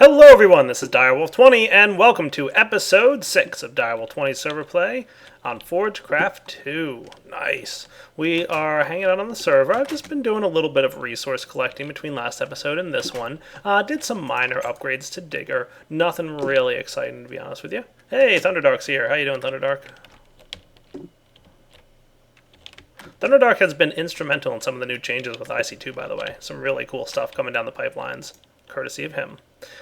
Hello everyone, this is Direwolf20 and welcome to episode 6 of Direwolf20 server play on Forgecraft2. Nice. We are hanging out on the server. I've just been doing a little bit of resource collecting between last episode and this one. Did some minor upgrades to Digger. Nothing really exciting to be honest with you. Hey, Thunderdark's here. How you doing, Thunderdark? Thunderdark has been instrumental in some of the new changes with IC2, by the way. Some really cool stuff coming down the pipelines, courtesy of him.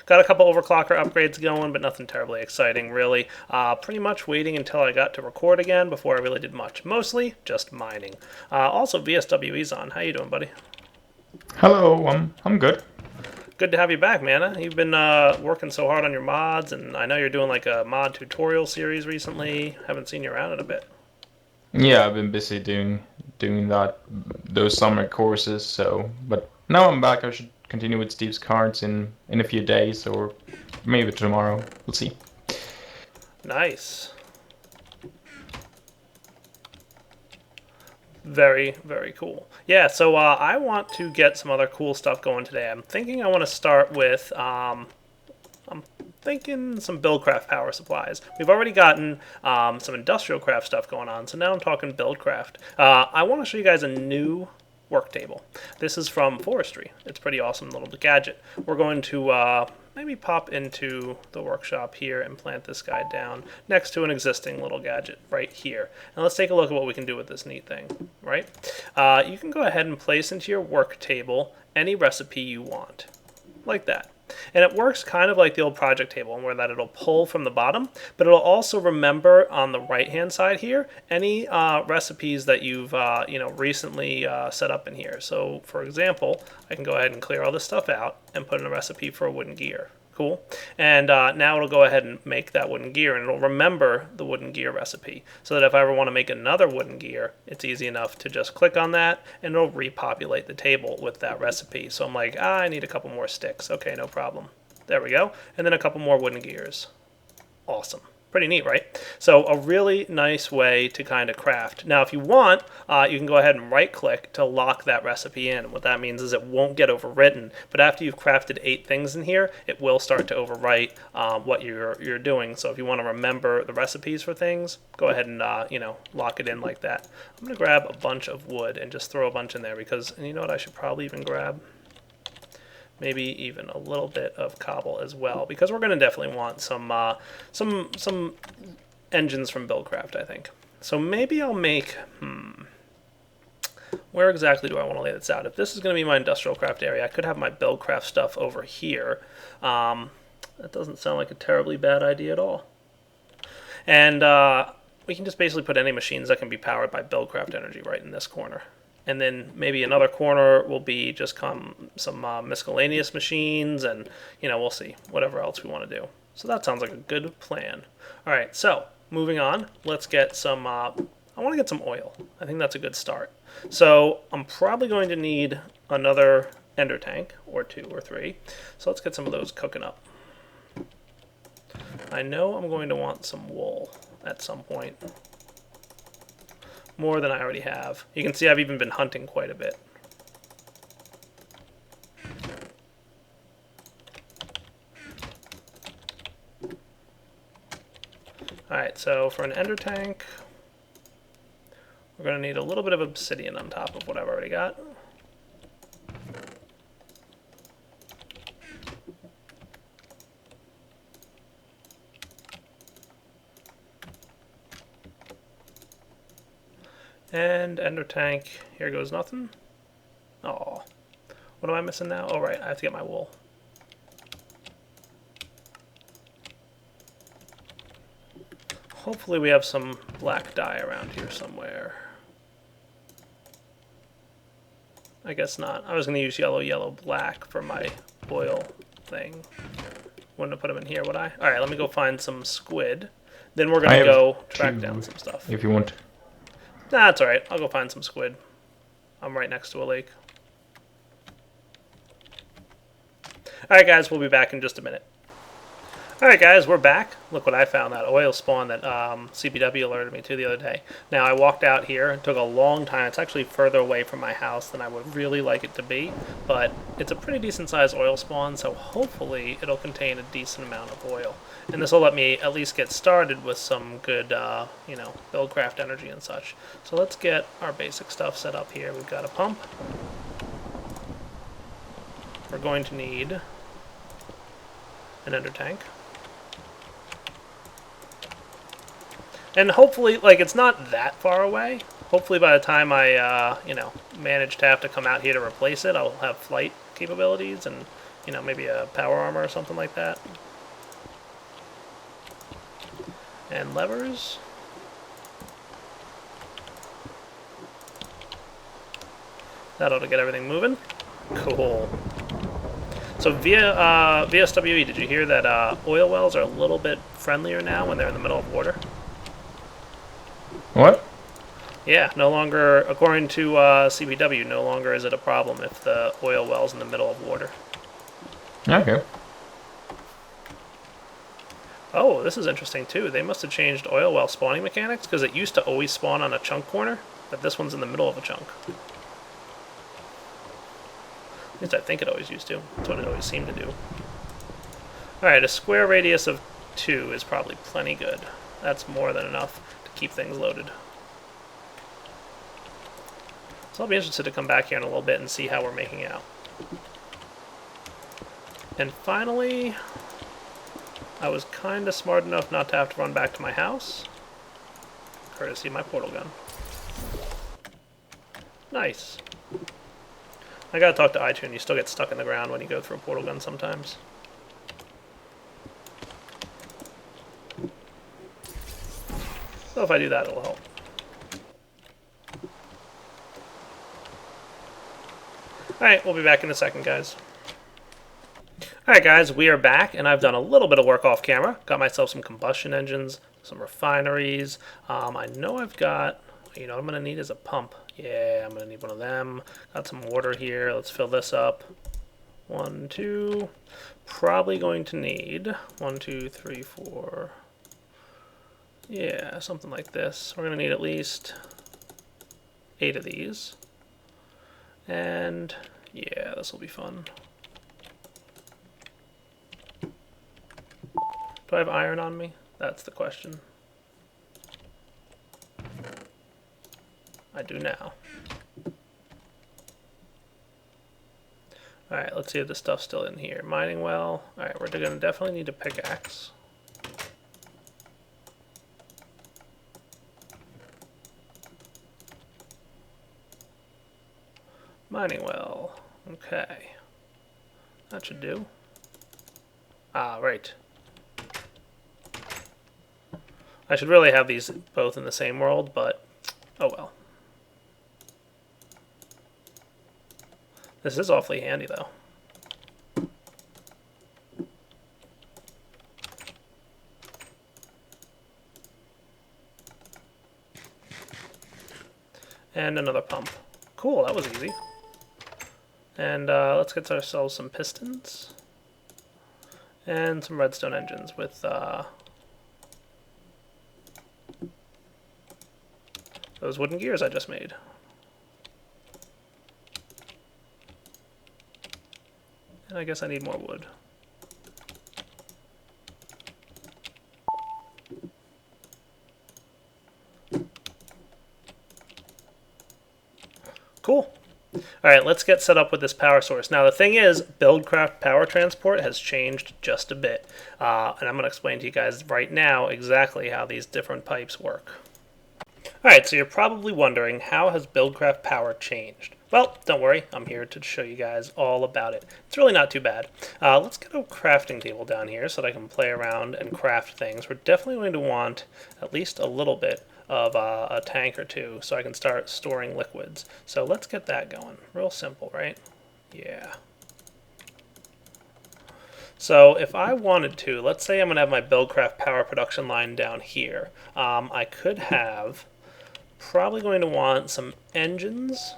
Got a couple overclocker upgrades going, but nothing terribly exciting, really. Pretty much waiting until I got to record again before I really did much. Mostly just mining. Also, VSWE's on. How you doing, buddy? Hello, I'm good. Good to have you back, man. You've been working so hard on your mods, and I know you're doing like a mod tutorial series recently. Haven't seen you around in a bit. Yeah, I've been busy doing those summer courses. But now I'm back. I should continue with Steve's cards in a few days, or maybe tomorrow. We'll see. Nice. Very, very cool. Yeah, so I want to get some other cool stuff going today. I'm thinking I want to start with, I'm thinking some BuildCraft power supplies. We've already gotten some industrial craft stuff going on, so now I'm talking BuildCraft. I want to show you guys a new Worktable. This is from Forestry. It's a pretty awesome little gadget. We're going to maybe pop into the workshop here and plant this guy down next to an existing little gadget right here. And let's take a look at what we can do with this neat thing, right? You can go ahead and place into your Worktable any recipe you want, like that. And it works kind of like the old project table, where that it'll pull from the bottom, but it'll also remember on the right-hand side here any recipes that you've recently set up in here. So, for example, I can go ahead and clear all this stuff out and put in a recipe for a wooden gear. Cool. And now it'll go ahead and make that wooden gear, and it'll remember the wooden gear recipe, so that if I ever want to make another wooden gear, it's easy enough to just click on that, and it'll repopulate the table with that recipe. So I'm like, I need a couple more sticks. Okay, no problem. There we go. And then a couple more wooden gears. Awesome. Pretty neat, right? So a really nice way to kind of craft. Now, if you want, you can go ahead and right-click to lock that recipe in. What that means is it won't get overwritten, but after you've crafted 8 things in here, it will start to overwrite what you're doing. So if you want to remember the recipes for things, go ahead and lock it in like that. I'm going to grab a bunch of wood and just throw a bunch in there because, and you know what I should probably even grab? Maybe even a little bit of cobble as well, because we're going to definitely want some engines from BuildCraft, I think. So maybe I'll make, where exactly do I want to lay this out? If this is going to be my industrial craft area, I could have my BuildCraft stuff over here. That doesn't sound like a terribly bad idea at all. And we can just basically put any machines that can be powered by BuildCraft energy right in this corner. And then maybe another corner will be just some miscellaneous machines, and we'll see whatever else we want to do. So that sounds like a good plan. All right, so moving on, let's get some. I want to get some oil. I think that's a good start. So I'm probably going to need another ender tank, or 2 or 3. So let's get some of those cooking up. I know I'm going to want some wool at some point. More than I already have. You can see I've even been hunting quite a bit. Alright, so for an ender tank, we're going to need a little bit of obsidian on top of what I've already got. And ender tank, here goes nothing. Oh, what am I missing now? Oh, right, I have to get my wool. Hopefully we have some black dye around here somewhere. I guess not. I was going to use yellow, yellow, black for my oil thing. Wouldn't have put them in here, would I? All right, let me go find some squid. Then we're going to go track down some stuff. If you want. Nah, that's alright. I'll go find some squid. I'm right next to a lake. Alright guys, we'll be back in just a minute. Alright guys, we're back. Look what I found, that oil spawn that CPW alerted me to the other day. Now I walked out here, it took a long time. It's actually further away from my house than I would really like it to be, but it's a pretty decent sized oil spawn, so hopefully it'll contain a decent amount of oil. And this will let me at least get started with some good, BuildCraft energy and such. So let's get our basic stuff set up here. We've got a pump. We're going to need an ender tank. And hopefully, like, it's not that far away. Hopefully by the time I, manage to have to come out here to replace it, I'll have flight capabilities and, maybe a power armor or something like that. And levers. That ought to get everything moving. Cool. So via VSWE, did you hear that oil wells are a little bit friendlier now when they're in the middle of water? What? Yeah, no longer, according to CPW, no longer is it a problem if the oil well's in the middle of water. Okay. Oh, this is interesting too. They must have changed oil well spawning mechanics, because it used to always spawn on a chunk corner, but this one's in the middle of a chunk. At least I think it always used to. That's what it always seemed to do. Alright, a square radius of 2 is probably plenty good. That's more than enough to keep things loaded. So I'll be interested to come back here in a little bit and see how we're making out. And finally, I was kind of smart enough not to have to run back to my house, courtesy of my portal gun. Nice. I gotta talk to iTunes. You still get stuck in the ground when you go through a portal gun sometimes. So if I do that, it'll help. Alright, we'll be back in a second, guys. Alright guys, we are back, and I've done a little bit of work off camera. Got myself some combustion engines, some refineries. I know I've got, what I'm going to need is a pump. Yeah, I'm going to need one of them. Got some water here. Let's fill this up. 1, 2. Probably going to need 1, 2, 3, 4. Yeah, something like this. We're going to need at least 8 of these. And yeah, this will be fun. Do I have iron on me? That's the question. I do now. Alright, let's see if this stuff's still in here. Mining well. Alright, we're going to definitely need a pickaxe. Mining well. Okay. That should do. Ah, right. I should really have these both in the same world, but oh well. This is awfully handy, though. And another pump. Cool, that was easy. And let's get ourselves some pistons. And some redstone engines with those wooden gears I just made. And I guess I need more wood. Cool. Alright, let's get set up with this power source. Now the thing is, BuildCraft power transport has changed just a bit. And I'm going to explain to you guys right now exactly how these different pipes work. Alright, so you're probably wondering, how has BuildCraft power changed? Well, don't worry, I'm here to show you guys all about it. It's really not too bad. Let's get a crafting table down here so that I can play around and craft things. We're definitely going to want at least a little bit of a tank or two so I can start storing liquids. So let's get that going. Real simple, right? Yeah. So if I wanted to, let's say I'm going to have my BuildCraft power production line down here. I could have, probably going to want some engines,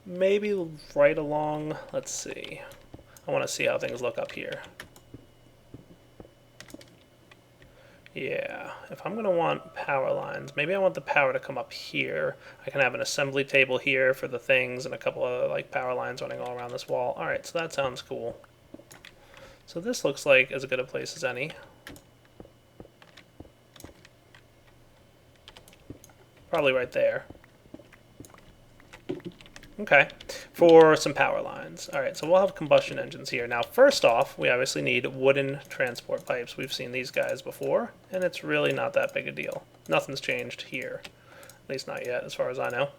maybe right along, let's see. I want to see how things look up here. Yeah, if I'm going to want power lines, maybe I want the power to come up here. I can have an assembly table here for the things and a couple of like power lines running all around this wall. All right, so that sounds cool. So this looks like as good a place as any. Probably right there. Okay, for some power lines. All right, so we'll have combustion engines here. Now, first off, we obviously need wooden transport pipes. We've seen these guys before, and it's really not that big a deal. Nothing's changed here, at least not yet, as far as I know.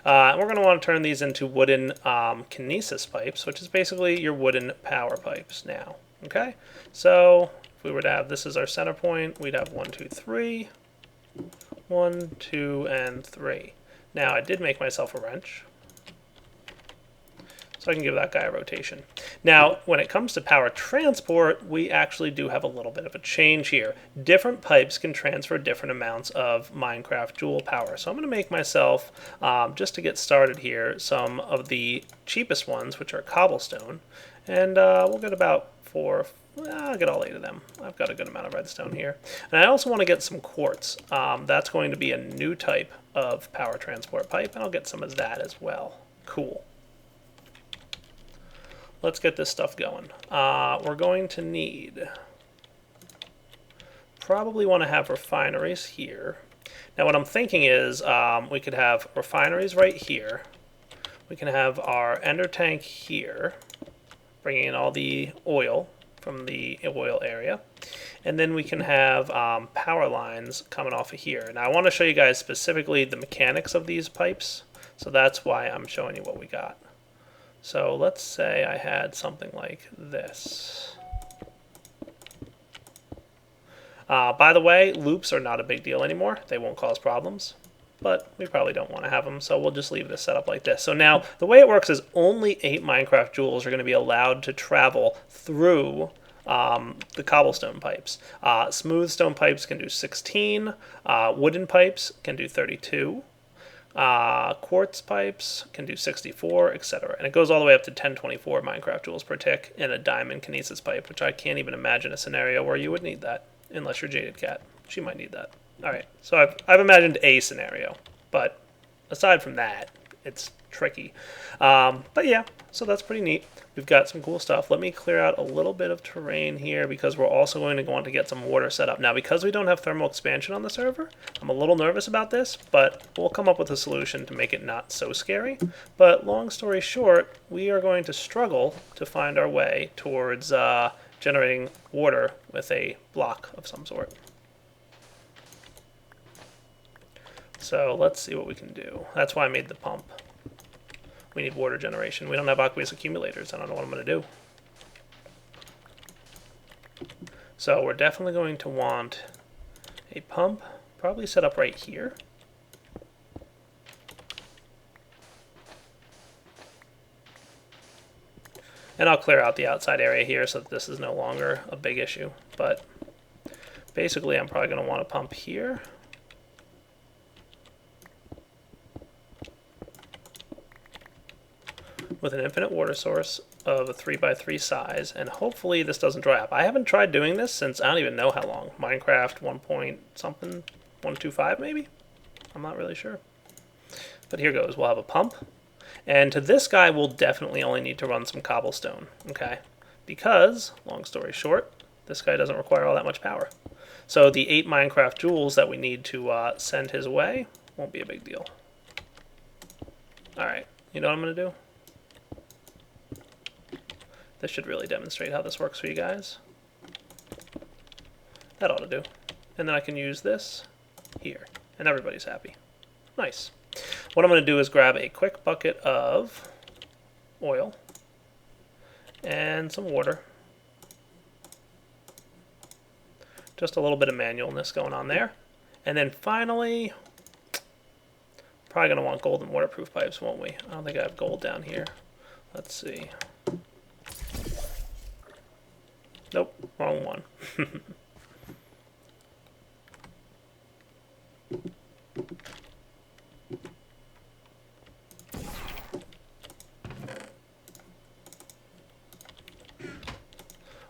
And we're going to want to turn these into wooden kinesis pipes, which is basically your wooden power pipes now. Okay, so if we were to have this as our center point, we'd have 1, 2, 3. 1, 2, and 3. Now, I did make myself a wrench, so I can give that guy a rotation. Now, when it comes to power transport, we actually do have a little bit of a change here. Different pipes can transfer different amounts of Minecraft Joule power. So I'm going to make myself, just to get started here, some of the cheapest ones, which are cobblestone. And we'll get about 4. I'll get all 8 of them. I've got a good amount of redstone here. And I also want to get some quartz. That's going to be a new type of power transport pipe, and I'll get some of that as well. Cool. Let's get this stuff going. We're going to need, probably want to have refineries here. Now what I'm thinking is we could have refineries right here. We can have our ender tank here, bringing in all the oil from the oil area. And then we can have power lines coming off of here. Now I want to show you guys specifically the mechanics of these pipes. So that's why I'm showing you what we got. So let's say I had something like this. By the way, loops are not a big deal anymore. They won't cause problems, but we probably don't want to have them, so we'll just leave this set up like this. So now, the way it works is only 8 Minecraft Joules are going to be allowed to travel through the cobblestone pipes. Smooth stone pipes can do 16, wooden pipes can do 32. Quartz pipes can do 64, etc. And it goes all the way up to 1024 Minecraft Joules per tick in a diamond kinesis pipe, which I can't even imagine a scenario where you would need that, unless you're Jaded Cat. She might need that. Alright, so I've imagined a scenario, but aside from that, it's tricky. But yeah, so that's pretty neat. We've got some cool stuff. Let me clear out a little bit of terrain here because we're also going to want to get some water set up. Now, because we don't have thermal expansion on the server, I'm a little nervous about this, but we'll come up with a solution to make it not so scary. But long story short, we are going to struggle to find our way towards generating water with a block of some sort. So let's see what we can do. That's why I made the pump. We need water generation. We don't have aqueous accumulators. I don't know what I'm going to do. So we're definitely going to want a pump, probably set up right here. And I'll clear out the outside area here so that this is no longer a big issue. But basically I'm probably going to want a pump here. With an infinite water source of a 3x3 size, and hopefully this doesn't dry up. I haven't tried doing this since I don't even know how long. Minecraft 1 point something, 1.25 maybe? I'm not really sure. But here goes. We'll have a pump. And to this guy, we'll definitely only need to run some cobblestone, okay? Because, long story short, this guy doesn't require all that much power. So the 8 Minecraft Joules that we need to send his way won't be a big deal. Alright, you know what I'm going to do? This should really demonstrate how this works for you guys. That ought to do. And then I can use this here, and everybody's happy. Nice. What I'm going to do is grab a quick bucket of oil and some water. Just a little bit of manualness going on there. And then finally, probably going to want golden waterproof pipes, won't we? I don't think I have gold down here. Let's see. Nope, wrong one.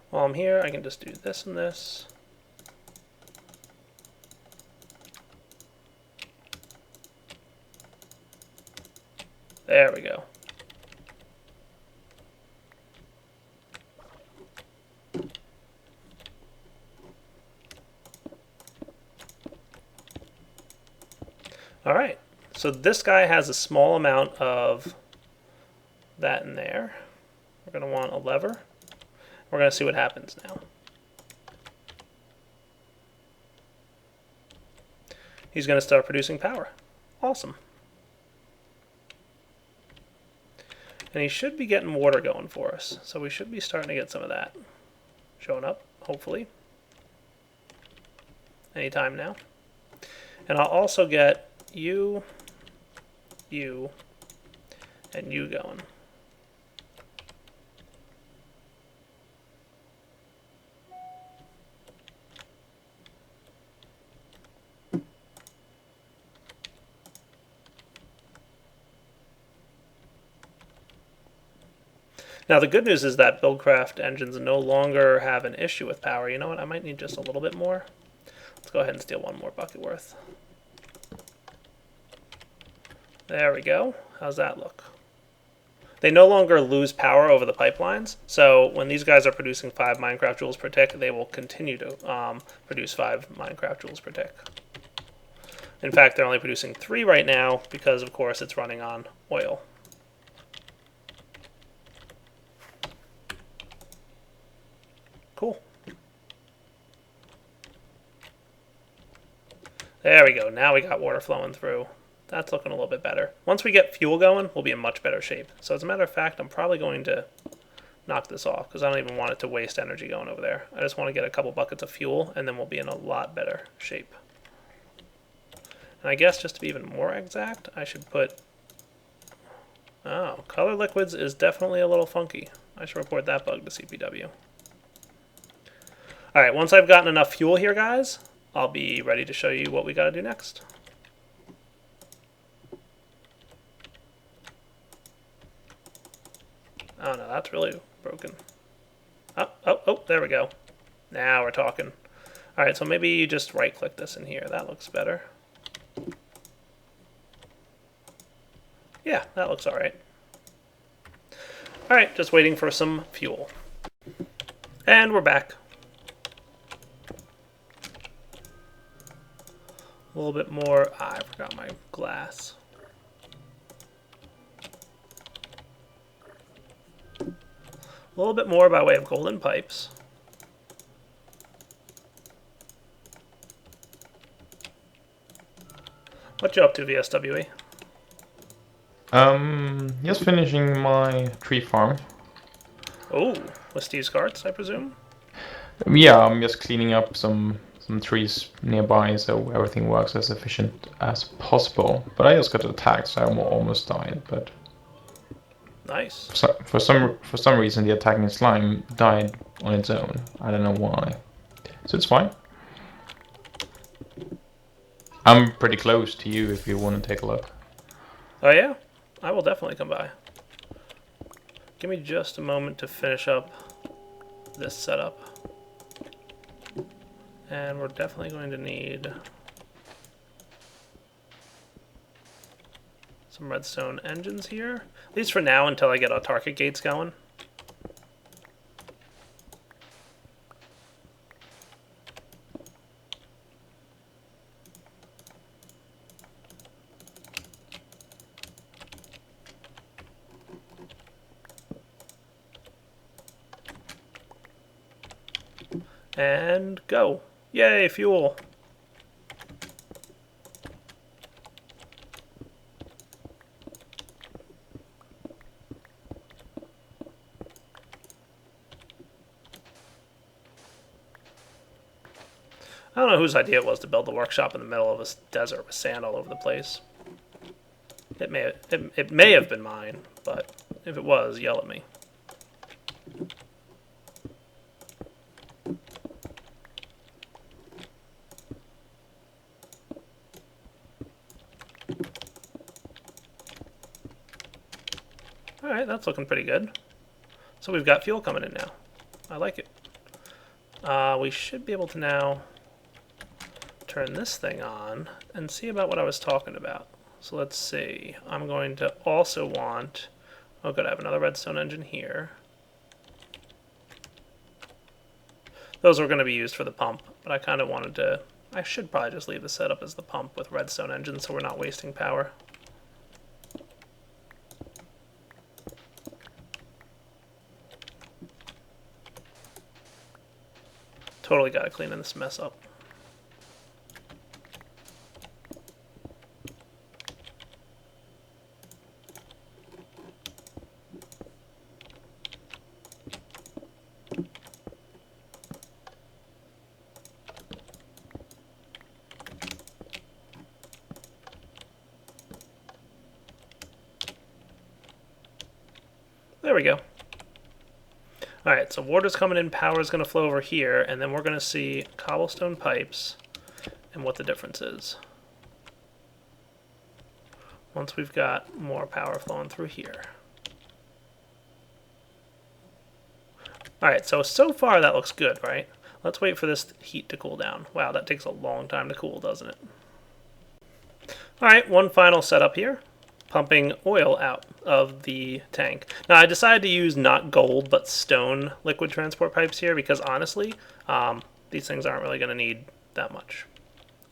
While I'm here, I can just do this and this. There we go. All right. So this guy has a small amount of that in there. We're going to want a lever. We're going to see what happens now. He's going to start producing power. Awesome. And he should be getting water going for us. So we should be starting to get some of that showing up, hopefully. Anytime now. And I'll also get you, and you going. Now the good news is that BuildCraft engines no longer have an issue with power. You know what? I might need just a little bit more. Let's go ahead and steal one more bucket worth. There we go. How's that look? They no longer lose power over the pipelines, so when these guys are producing 5 Minecraft joules per tick, they will continue to produce 5 Minecraft joules per tick. In fact, they're only producing 3 right now because, of course, it's running on oil. Cool. There we go. Now we got water flowing through. That's looking a little bit better. Once we get fuel going, we'll be in much better shape. So as a matter of fact, I'm probably going to knock this off because I don't even want it to waste energy going over there. I just want to get a couple buckets of fuel and then we'll be in a lot better shape. And I guess just to be even more exact, I should put... Oh, color liquids is definitely a little funky. I should report that bug to CPW. Alright, once I've gotten enough fuel here, guys, I'll be ready to show you what we got to do next. Oh no, that's really broken. Oh, there we go. Now we're talking. Alright, so maybe you just right-click this in here. That looks better. Yeah, that looks alright. Alright, just waiting for some fuel. And we're back. A little bit more. I forgot my glass. A little bit more by way of golden pipes. What you up to, VSWE? Just finishing my tree farm. Oh, with Steve's carts, I presume? Yeah, I'm just cleaning up some trees nearby so everything works as efficient as possible. But I just got attacked, so I almost died. But nice. For some reason, the attacking slime died on its own. I don't know why. So it's fine. I'm pretty close to you if you want to take a look. Oh yeah? I will definitely come by. Give me just a moment to finish up this setup. And we're definitely going to need some redstone engines here. At least for now until I get autarkic gates going. And go. Yay, fuel. I don't know whose idea it was to build the workshop in the middle of a desert with sand all over the place. It may have been mine, but if it was, yell at me. Alright, that's looking pretty good. So we've got fuel coming in now. I like it. We should be able to now turn this thing on and see about what I was talking about. So let's see. I'm going to also want... Oh, good, I have another redstone engine here. Those are going to be used for the pump, but I kind of wanted to... I should probably just leave the setup as the pump with redstone engines so we're not wasting power. Totally got to clean this mess up. There we go. Alright, so water's coming in, power's going to flow over here, and then we're going to see cobblestone pipes and what the difference is. Once we've got more power flowing through here. Alright, so far that looks good, right? Let's wait for this heat to cool down. Wow, that takes a long time to cool, doesn't it? Alright, one final setup here. Pumping oil out of the tank. Now I decided to use not gold but stone liquid transport pipes here because honestly these things aren't really going to need that much.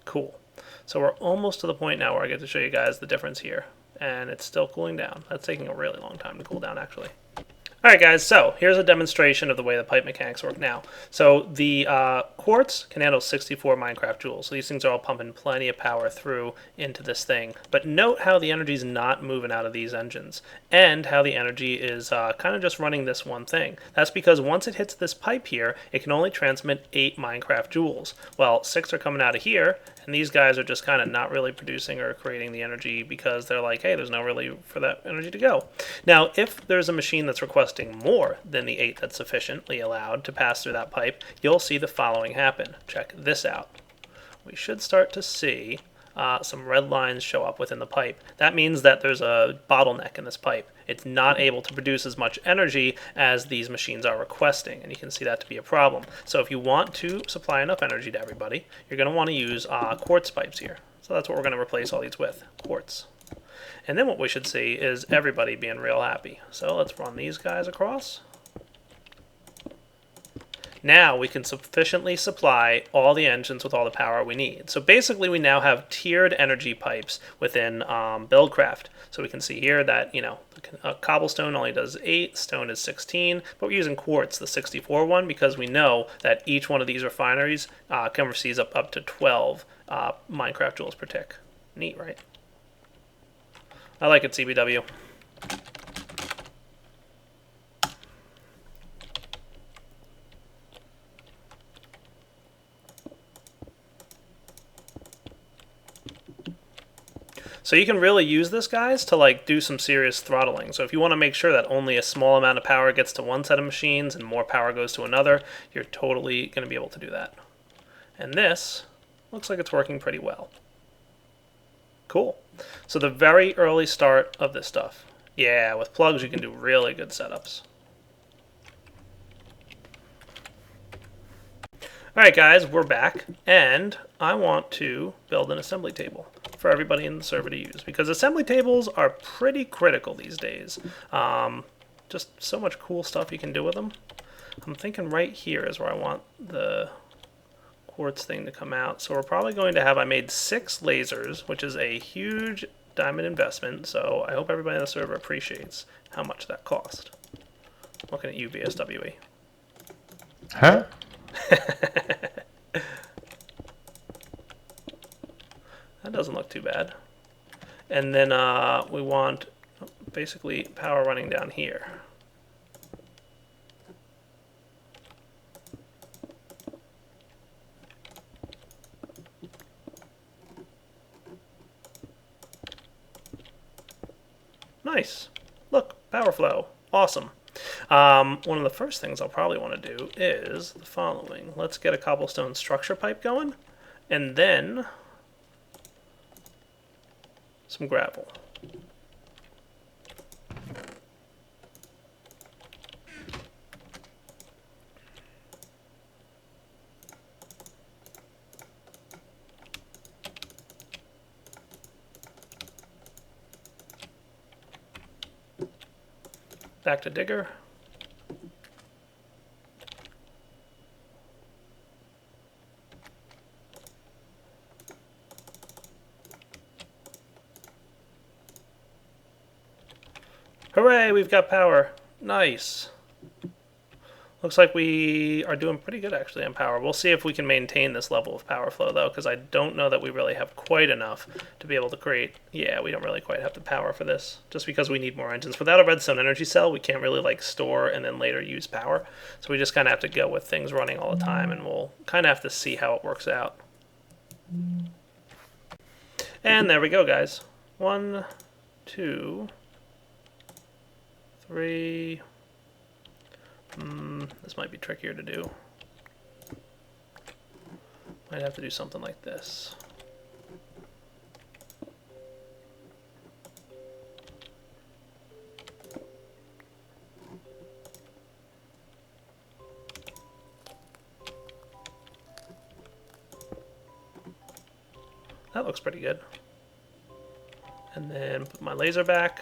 Cool. So we're almost to the point now where I get to show you guys the difference here, and it's still cooling down. That's taking a really long time to cool down actually. Alright guys, so here's a demonstration of the way the pipe mechanics work now. So the quartz can handle 64 Minecraft joules. So these things are all pumping plenty of power through into this thing. But note how the energy is not moving out of these engines, and how the energy is kind of just running this one thing. That's because once it hits this pipe here, it can only transmit 8 Minecraft joules. Well, 6 are coming out of here, and these guys are just kind of not really producing or creating the energy because they're like, hey, there's no really for that energy to go. Now, if there's a machine that's requesting more than the 8 that's sufficiently allowed to pass through that pipe, you'll see the following happen. Check this out. We should start to see some red lines show up within the pipe. That means that there's a bottleneck in this pipe. It's not able to produce as much energy as these machines are requesting, and you can see that to be a problem. So if you want to supply enough energy to everybody, you're going to want to use quartz pipes here. So that's what we're going to replace all these with, quartz. And then what we should see is everybody being real happy. So let's run these guys across. Now we can sufficiently supply all the engines with all the power we need. So basically we now have tiered energy pipes within BuildCraft. So we can see here that, you know, cobblestone only does 8, stone is 16, but we're using quartz, the 64 one, because we know that each one of these refineries can receive up to 12 Minecraft joules per tick. Neat, right? I like it, CBW. So you can really use this, guys, to like do some serious throttling. So if you want to make sure that only a small amount of power gets to one set of machines and more power goes to another, you're totally going to be able to do that. And this looks like it's working pretty well. Cool. So the very early start of this stuff. Yeah, with plugs you can do really good setups. Alright guys, we're back, and I want to build an assembly table for everybody in the server to use, because assembly tables are pretty critical these days. Just so much cool stuff you can do with them. I'm thinking right here is where I want the quartz thing to come out. So we're probably going to have, I made 6 lasers, which is a huge diamond investment, so I hope everybody in the server appreciates how much that cost. Looking at you, BSWE. Huh? That doesn't look too bad. And then we want basically power running down here. Nice. Look, power flow. Awesome. One of the first things I'll probably want to do is the following. Let's get a cobblestone structure pipe going, and then some gravel. Back to digger. Hooray, we've got power. Nice. Looks like we are doing pretty good actually on power. We'll see if we can maintain this level of power flow though, because I don't know that we really have quite enough to be able to create. Yeah, we don't really quite have the power for this, just because we need more engines. Without a redstone energy cell, we can't really like store and then later use power. So we just kind of have to go with things running all the time, and we'll kind of have to see how it works out. And there we go, guys. 1, 2, 3. This might be trickier to do. Might have to do something like this. That looks pretty good. And then put my laser back.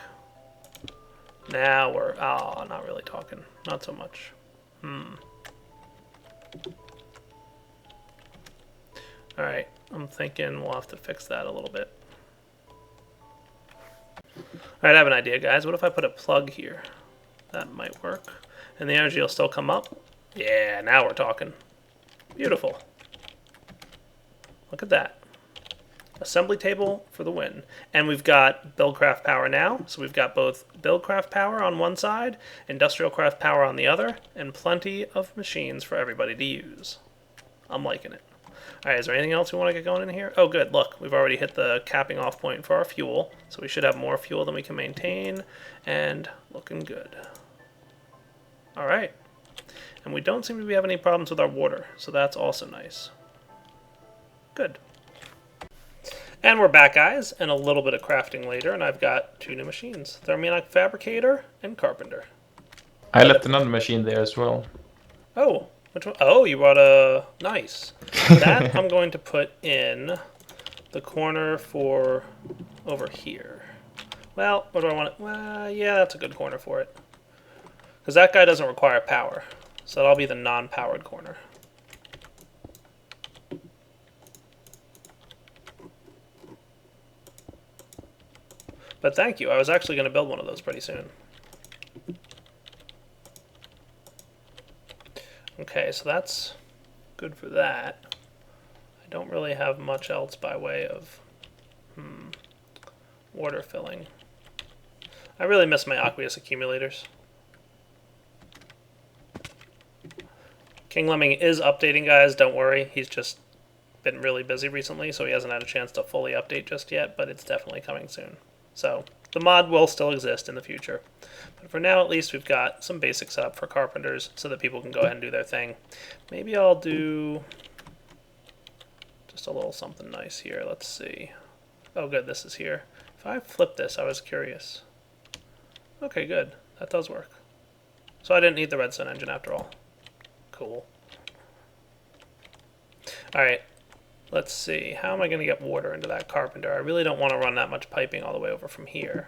Now we're, oh, not really talking. Not so much. Alright, I'm thinking we'll have to fix that a little bit. Alright, I have an idea, guys. What if I put a plug here? That might work. And the energy will still come up. Yeah, now we're talking. Beautiful. Look at that. Assembly table for the win. And we've got BuildCraft power now. So we've got both BuildCraft power on one side, Industrial Craft power on the other, and plenty of machines for everybody to use. I'm liking it. Alright, is there anything else we want to get going in here? Oh good, look, we've already hit the capping off point for our fuel. So we should have more fuel than we can maintain, and looking good. Alright. And we don't seem to be having any problems with our water, so that's also nice. Good. And we're back, guys, and a little bit of crafting later, and I've got 2 new machines. Thermionic Fabricator and Carpenter. I left another machine there as well. Oh, which one? Oh, you brought a... Nice. That I'm going to put in the corner for over here. Well, what do I want? Well, yeah, that's a good corner for it. Because that guy doesn't require power. So that'll be the non-powered corner. But thank you. I was actually going to build one of those pretty soon. Okay, so that's good for that. I don't really have much else by way of water filling. I really miss my aqueous accumulators. King Lemming is updating, guys. Don't worry. He's just been really busy recently, so he hasn't had a chance to fully update just yet, but it's definitely coming soon. So the mod will still exist in the future. But for now, at least, we've got some basic setup for carpenters so that people can go ahead and do their thing. Maybe I'll do just a little something nice here. Let's see. Oh, good, this is here. If I flip this, I was curious. Okay, good. That does work. So I didn't need the redstone engine after all. Cool. Alright. Let's see, how am I going to get water into that carpenter? I really don't want to run that much piping all the way over from here.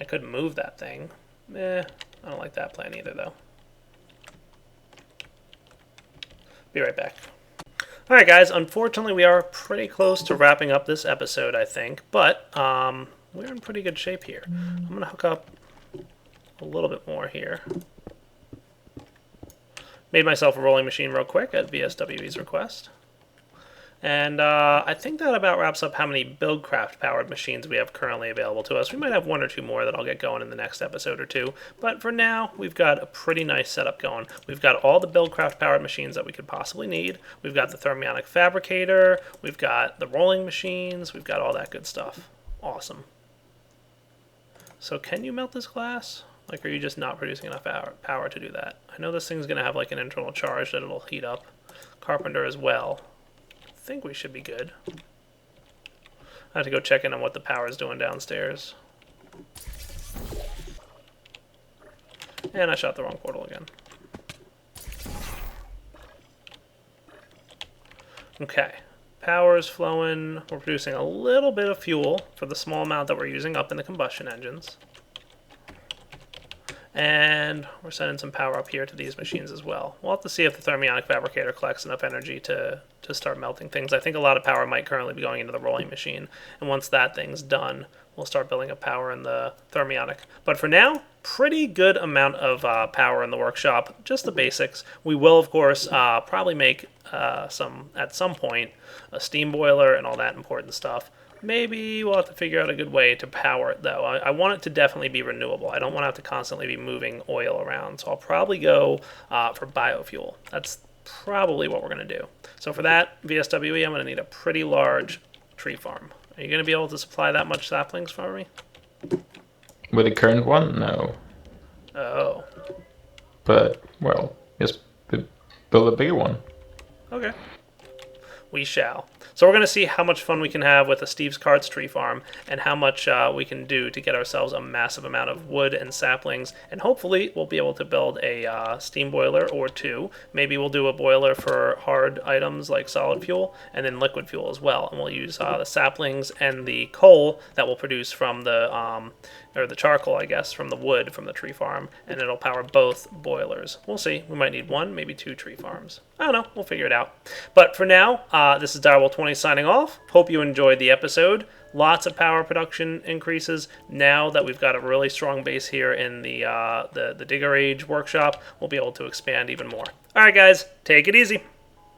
I could move that thing. I don't like that plan either, though. Be right back. Alright guys, unfortunately we are pretty close to wrapping up this episode, I think. But, we're in pretty good shape here. I'm going to hook up a little bit more here. Made myself a rolling machine real quick at VSWE's request. And I think that about wraps up how many BuildCraft powered machines we have currently available to us. We might have 1 or 2 more that I'll get going in the next episode or 2. But for now, we've got a pretty nice setup going. We've got all the BuildCraft powered machines that we could possibly need. We've got the Thermionic Fabricator. We've got the rolling machines. We've got all that good stuff. Awesome. So can you melt this glass? Like, are you just not producing enough power to do that? I know this thing's going to have like an internal charge that it'll heat up. Carpenter as well. I think we should be good. I have to go check in on what the power is doing downstairs. And I shot the wrong portal again. Okay, power is flowing. We're producing a little bit of fuel for the small amount that we're using up in the combustion engines. And we're sending some power up here to these machines as well. We'll have to see if the thermionic fabricator collects enough energy to start melting things. I think a lot of power might currently be going into the rolling machine. And once that thing's done, we'll start building up power in the thermionic. But for now, pretty good amount of power in the workshop, just the basics. We will, of course, probably make at some point a steam boiler and all that important stuff. Maybe we'll have to figure out a good way to power it, though. I want it to definitely be renewable. I don't want to have to constantly be moving oil around, so I'll probably go for biofuel. That's probably what we're going to do. So for that, VSWE, I'm going to need a pretty large tree farm. Are you going to be able to supply that much saplings for me? With the current one, no. Oh. But, well, just build a bigger one. Okay. We shall. So we're going to see how much fun we can have with a Steve's Carts tree farm and how much we can do to get ourselves a massive amount of wood and saplings. And hopefully we'll be able to build a steam boiler or two. Maybe we'll do a boiler for hard items like solid fuel and then liquid fuel as well. And we'll use the saplings and the coal that we'll produce from the charcoal, I guess, from the wood from the tree farm, and it'll power both boilers. We'll see. We might need one, maybe two tree farms. I don't know. We'll figure it out. But for now, this is Direwolf20 signing off. Hope you enjoyed the episode. Lots of power production increases. Now that we've got a really strong base here in the Digger Age workshop, we'll be able to expand even more. All right, guys, take it easy.